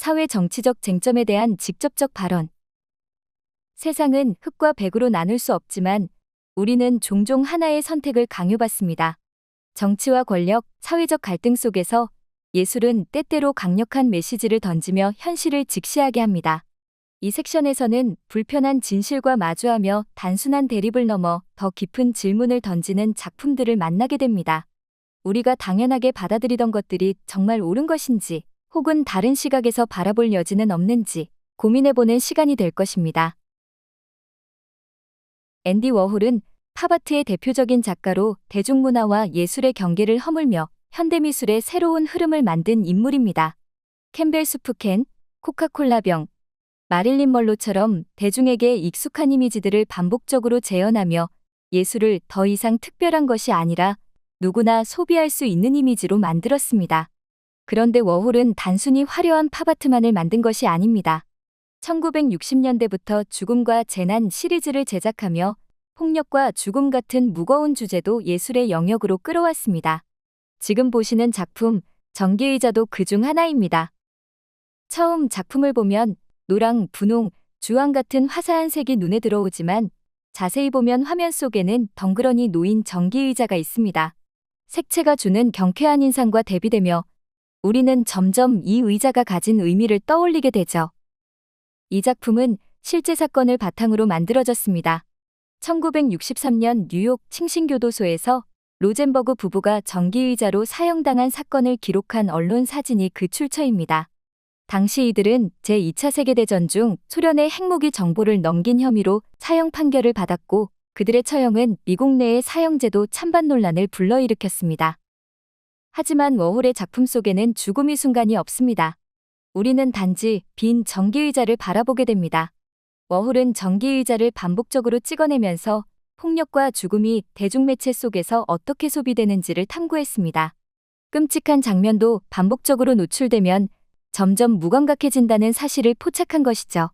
사회 정치적 쟁점에 대한 직접적 발언. 세상은 흑과 백으로 나눌 수 없지만 우리는 종종 하나의 선택을 강요받습니다. 정치와 권력, 사회적 갈등 속에서 예술은 때때로 강력한 메시지를 던지며 현실을 직시하게 합니다. 이 섹션에서는 불편한 진실과 마주하며 단순한 대립을 넘어 더 깊은 질문을 던지는 작품들을 만나게 됩니다. 우리가 당연하게 받아들이던 것들이 정말 옳은 것인지, 혹은 다른 시각에서 바라볼 여지는 없는지 고민해보는 시간이 될 것입니다. 앤디 워홀은 팝아트의 대표적인 작가로 대중문화와 예술의 경계를 허물며 현대미술의 새로운 흐름을 만든 인물입니다. 캠벨 수프캔, 코카콜라병, 마릴린 먼로처럼 대중에게 익숙한 이미지들을 반복적으로 재현하며 예술을 더 이상 특별한 것이 아니라 누구나 소비할 수 있는 이미지로 만들었습니다. 그런데 워홀은 단순히 화려한 팝아트만을 만든 것이 아닙니다. 1960년대부터 죽음과 재난 시리즈를 제작하며 폭력과 죽음 같은 무거운 주제도 예술의 영역으로 끌어왔습니다. 지금 보시는 작품, 전기의자도 그중 하나입니다. 처음 작품을 보면 노랑, 분홍, 주황 같은 화사한 색이 눈에 들어오지만 자세히 보면 화면 속에는 덩그러니 놓인 전기의자가 있습니다. 색채가 주는 경쾌한 인상과 대비되며 우리는 점점 이 의자가 가진 의미를 떠올리게 되죠. 이 작품은 실제 사건을 바탕으로 만들어졌습니다. 1963년 뉴욕 칭신교도소에서 로젠버그 부부가 전기의자로 사형당한 사건을 기록한 언론 사진이 그 출처입니다. 당시 이들은 제2차 세계대전 중 소련의 핵무기 정보를 넘긴 혐의로 사형 판결을 받았고 그들의 처형은 미국 내의 사형제도 찬반 논란을 불러일으켰습니다. 하지만 워홀의 작품 속에는 죽음의 순간이 없습니다. 우리는 단지 빈 전기의자를 바라보게 됩니다. 워홀은 전기의자를 반복적으로 찍어내면서 폭력과 죽음이 대중매체 속에서 어떻게 소비되는지를 탐구했습니다. 끔찍한 장면도 반복적으로 노출되면 점점 무감각해진다는 사실을 포착한 것이죠.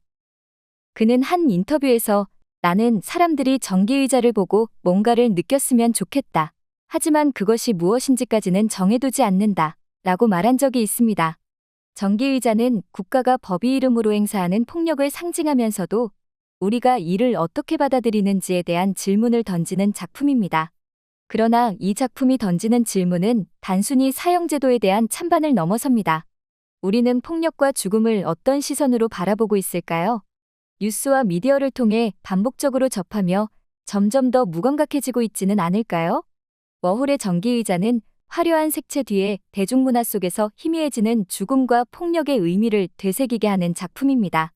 그는 한 인터뷰에서 나는 사람들이 전기의자를 보고 뭔가를 느꼈으면 좋겠다. 하지만 그것이 무엇인지까지는 정해두지 않는다. 라고 말한 적이 있습니다. 전기의자는 국가가 법의 이름으로 행사하는 폭력을 상징하면서도 우리가 이를 어떻게 받아들이는지에 대한 질문을 던지는 작품입니다. 그러나 이 작품이 던지는 질문은 단순히 사형제도에 대한 찬반을 넘어섭니다. 우리는 폭력과 죽음을 어떤 시선으로 바라보고 있을까요? 뉴스와 미디어를 통해 반복적으로 접하며 점점 더 무감각해지고 있지는 않을까요? 워홀의 전기의자는 화려한 색채 뒤에 대중문화 속에서 희미해지는 죽음과 폭력의 의미를 되새기게 하는 작품입니다.